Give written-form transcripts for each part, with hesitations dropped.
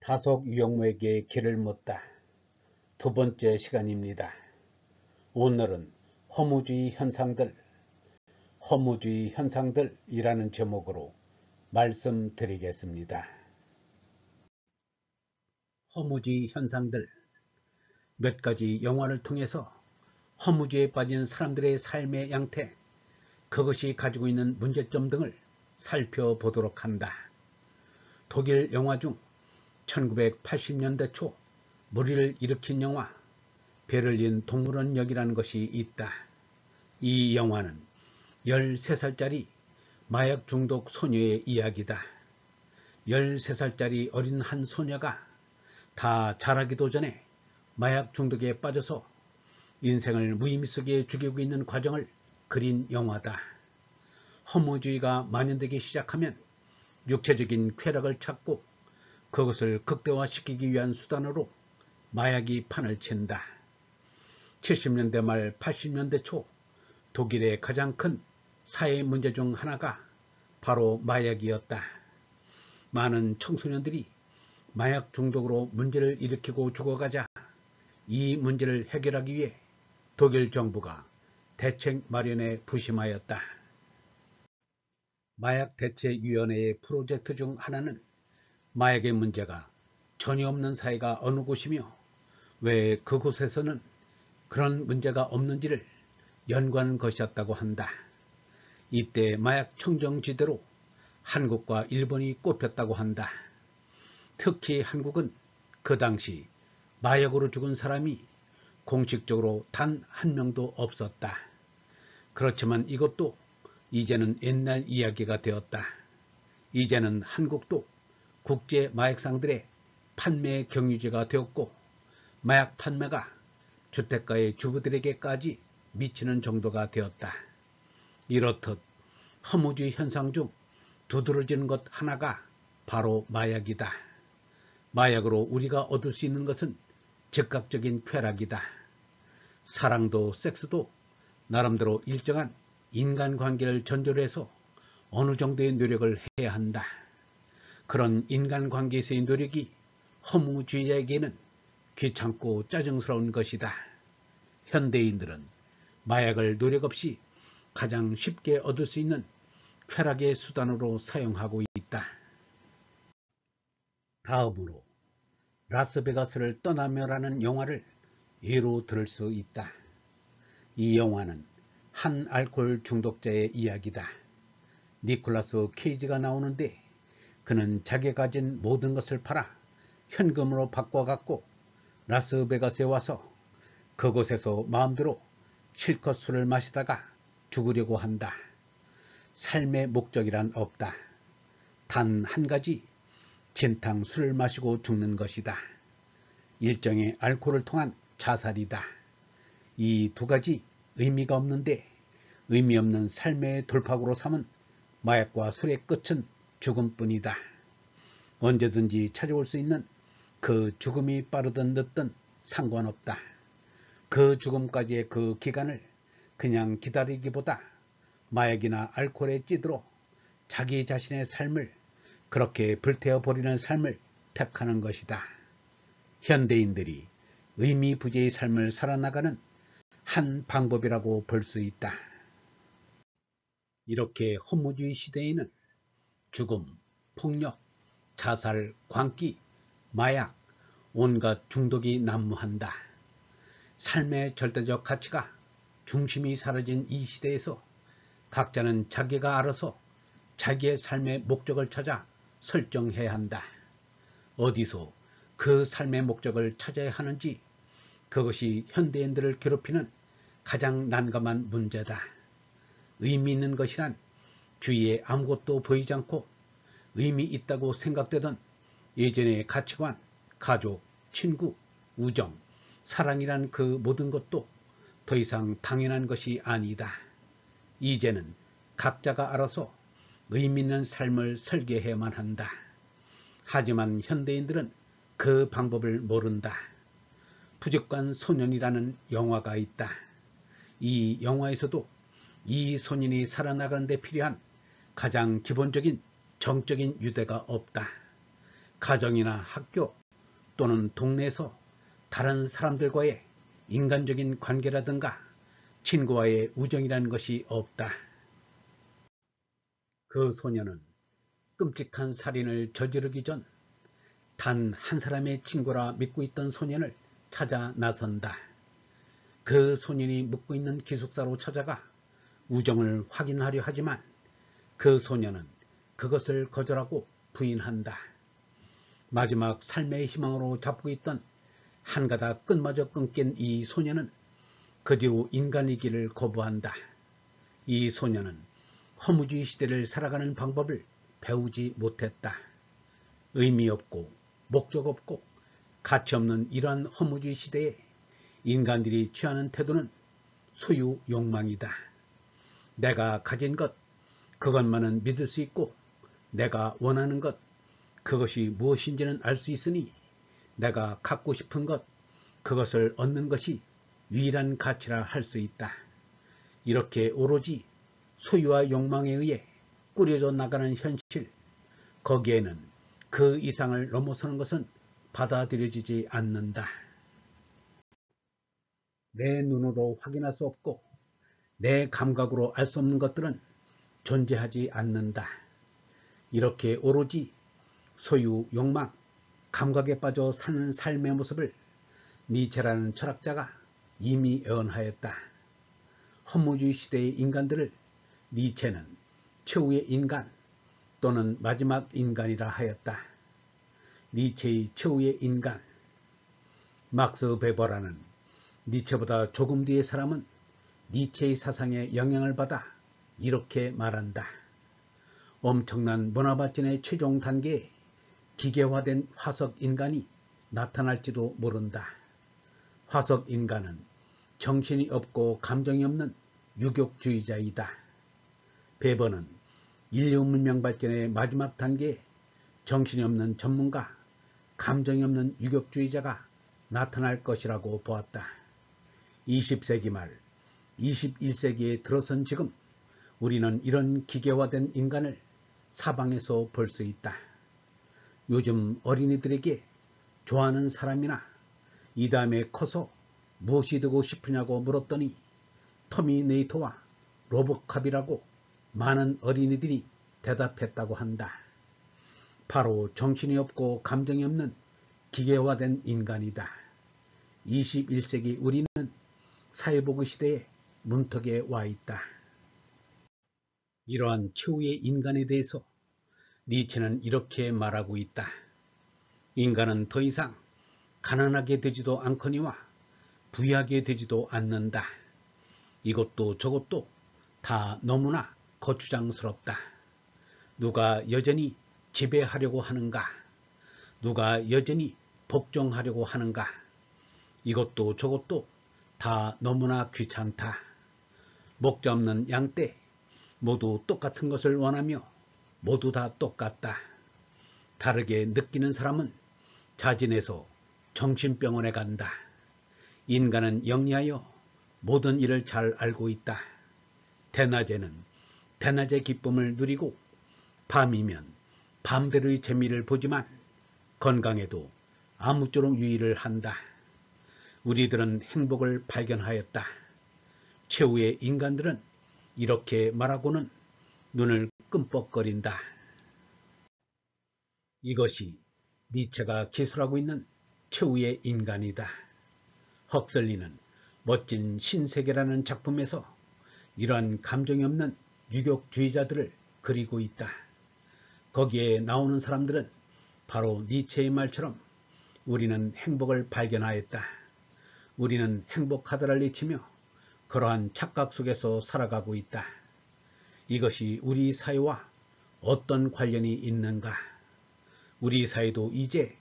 다속 유형무에게 길을 묻다. 두 번째 시간입니다. 오늘은 허무주의 현상들이라는 제목으로 말씀드리겠습니다. 허무주의 현상들. 몇 가지 영화를 통해서 허무주의에 빠진 사람들의 삶의 양태, 그것이 가지고 있는 문제점 등을 살펴보도록 한다. 독일 영화 중 1980년대 초 물의를 일으킨 영화 베를린 동물원역이라는 것이 있다. 이 영화는 13살짜리 마약 중독 소녀의 이야기다. 13살짜리 어린 한 소녀가 다 자라기도 전에 마약 중독에 빠져서 인생을 무의미 속에 죽이고 있는 과정을 그린 영화다. 허무주의가 만연되기 시작하면 육체적인 쾌락을 찾고 그것을 극대화시키기 위한 수단으로 마약이 판을 친다. 70년대 말 80년대 초 독일의 가장 큰 사회 문제 중 하나가 바로 마약이었다. 많은 청소년들이 마약 중독으로 문제를 일으키고 죽어가자 이 문제를 해결하기 위해 독일 정부가 대책 마련에 부심하였다. 마약대책위원회의 프로젝트 중 하나는 마약의 문제가 전혀 없는 사회가 어느 곳이며 왜 그곳에서는 그런 문제가 없는지를 연구한 것이었다고 한다. 이때 마약 청정지대로 한국과 일본이 꼽혔다고 한다. 특히 한국은 그 당시 마약으로 죽은 사람이 공식적으로 단 한 명도 없었다. 그렇지만 이것도 이제는 옛날 이야기가 되었다. 이제는 한국도 국제 마약상들의 판매 경유지가 되었고 마약 판매가 주택가의 주부들에게까지 미치는 정도가 되었다. 이렇듯 허무주의 현상 중 두드러지는 것 하나가 바로 마약이다. 마약으로 우리가 얻을 수 있는 것은 즉각적인 쾌락이다. 사랑도 섹스도 나름대로 일정한 인간관계를 전제로 해서 어느 정도의 노력을 해야 한다. 그런 인간관계에서의 노력이 허무주의자에게는 귀찮고 짜증스러운 것이다. 현대인들은 마약을 노력 없이 가장 쉽게 얻을 수 있는 쾌락의 수단으로 사용하고 있다. 다음으로 라스베가스를 떠나며라는 영화를 예로 들을 수 있다. 이 영화는 한 알코올 중독자의 이야기다. 니콜라스 케이지가 나오는데 그는 자기가 가진 모든 것을 팔아 현금으로 바꿔갖고 라스베가스에 와서 그곳에서 마음대로 실컷 술을 마시다가 죽으려고 한다. 삶의 목적이란 없다. 단 한 가지, 진탕 술을 마시고 죽는 것이다. 일종의 알코올을 통한 자살이다. 이 두 가지 의미가 없는데 의미 없는 삶의 돌파구로 삼은 마약과 술의 끝은 죽음뿐이다. 언제든지 찾아올 수 있는 그 죽음이 빠르든 늦든 상관없다. 그 죽음까지의 그 기간을 그냥 기다리기보다 마약이나 알코올에 찌들어 자기 자신의 삶을 그렇게 불태워버리는 삶을 택하는 것이다. 현대인들이 의미 부재의 삶을 살아나가는 한 방법이라고 볼 수 있다. 이렇게 허무주의 시대에는 죽음, 폭력, 자살, 광기, 마약, 온갖 중독이 난무한다. 삶의 절대적 가치가 중심이 사라진 이 시대에서 각자는 자기가 알아서 자기의 삶의 목적을 찾아 설정해야 한다. 어디서 그 삶의 목적을 찾아야 하는지 그것이 현대인들을 괴롭히는 가장 난감한 문제다. 의미 있는 것이란 주위에 아무것도 보이지 않고 의미 있다고 생각되던 예전의 가치관, 가족, 친구, 우정, 사랑이란 그 모든 것도 더 이상 당연한 것이 아니다. 이제는 각자가 알아서 의미 있는 삶을 설계해야만 한다. 하지만 현대인들은 그 방법을 모른다. 부족한 소년이라는 영화가 있다. 이 영화에서도 이 소년이 살아나가는 데 필요한 가장 기본적인 정적인 유대가 없다. 가정이나 학교 또는 동네에서 다른 사람들과의 인간적인 관계라든가 친구와의 우정이라는 것이 없다. 그 소녀는 끔찍한 살인을 저지르기 전 단 한 사람의 친구라 믿고 있던 소년을 찾아 나선다. 그 소년이 묵고 있는 기숙사로 찾아가 우정을 확인하려 하지만 그 소년은 그것을 거절하고 부인한다. 마지막 삶의 희망으로 잡고 있던 한 가닥 끈마저 끊긴 이 소년은 그 뒤로 인간이기를 거부한다. 이 소년은 허무주의 시대를 살아가는 방법을 배우지 못했다. 의미 없고 목적 없고 가치 없는 이러한 허무주의 시대에 인간들이 취하는 태도는 소유 욕망이다. 내가 가진 것, 그것만은 믿을 수 있고 내가 원하는 것, 그것이 무엇인지는 알 수 있으니 내가 갖고 싶은 것, 그것을 얻는 것이 유일한 가치라 할 수 있다. 이렇게 오로지 소유와 욕망에 의해 꾸려져 나가는 현실, 거기에는 그 이상을 넘어서는 것은 받아들여지지 않는다. 내 눈으로 확인할 수 없고 내 감각으로 알 수 없는 것들은 존재하지 않는다. 이렇게 오로지 소유, 욕망, 감각에 빠져 사는 삶의 모습을 니체라는 철학자가 이미 예언하였다. 허무주의 시대의 인간들을 니체는 최후의 인간 또는 마지막 인간이라 하였다. 니체의 최후의 인간, 막스 베버라는 니체보다 조금 뒤의 사람은 니체의 사상에 영향을 받아 이렇게 말한다. 엄청난 문화발전의 최종 단계에 기계화된 화석 인간이 나타날지도 모른다. 화석 인간은 정신이 없고 감정이 없는 유격주의자이다. 베버는 인류 문명 발전의 마지막 단계에 정신이 없는 전문가, 감정이 없는 유격주의자가 나타날 것이라고 보았다. 20세기 말 21세기에 들어선 지금 우리는 이런 기계화된 인간을 사방에서 볼 수 있다. 요즘 어린이들에게 좋아하는 사람이나 이 다음에 커서 무엇이 되고 싶으냐고 물었더니 터미네이터와 로보캅이라고 많은 어린이들이 대답했다고 한다. 바로 정신이 없고 감정이 없는 기계화된 인간이다. 21세기 우리는 사회보그 시대의 문턱에 와 있다. 이러한 최후의 인간에 대해서 니체는 이렇게 말하고 있다. 인간은 더 이상 가난하게 되지도 않거니와 부유하게 되지도 않는다. 이것도 저것도 다 너무나 거추장스럽다. 누가 여전히 지배하려고 하는가? 누가 여전히 복종하려고 하는가? 이것도 저것도 다 너무나 귀찮다. 목자 없는 양떼 모두 똑같은 것을 원하며 모두 다 똑같다. 다르게 느끼는 사람은 자진해서 정신병원에 간다. 인간은 영리하여 모든 일을 잘 알고 있다. 대낮에는 대낮의 기쁨을 누리고 밤이면 밤대로의 재미를 보지만 건강에도 아무쪼록 유의를 한다. 우리들은 행복을 발견하였다. 최후의 인간들은 이렇게 말하고는 눈을 끔뻑거린다. 이것이 니체가 기술하고 있는 최후의 인간이다. 헉슬리는 멋진 신세계라는 작품에서 이러한 감정이 없는 유격주의자들을 그리고 있다. 거기에 나오는 사람들은 바로 니체의 말처럼 우리는 행복을 발견하였다. 우리는 행복하다를 외치며 그러한 착각 속에서 살아가고 있다. 이것이 우리 사회와 어떤 관련이 있는가? 우리 사회도 이제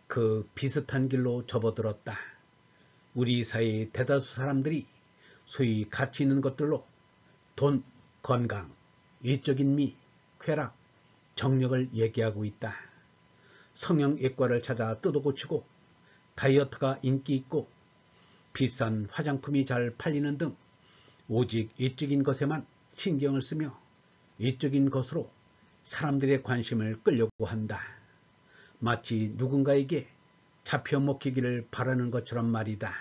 그 비슷한 길로 접어들었다. 우리 사회의 대다수 사람들이 소위 가치 있는 것들로 돈, 건강, 외적인 미, 쾌락, 정력을 얘기하고 있다. 성형외과를 찾아 뜯어고치고 다이어트가 인기 있고 비싼 화장품이 잘 팔리는 등 오직 외적인 것에만 신경을 쓰며 외적인 것으로 사람들의 관심을 끌려고 한다. 마치 누군가에게 잡혀 먹히기를 바라는 것처럼 말이다.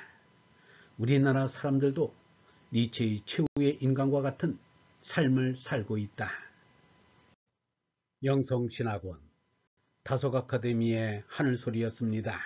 우리나라 사람들도 니체의 최후의 인간과 같은 삶을 살고 있다. 영성신학원 다속 아카데미의 하늘소리였습니다.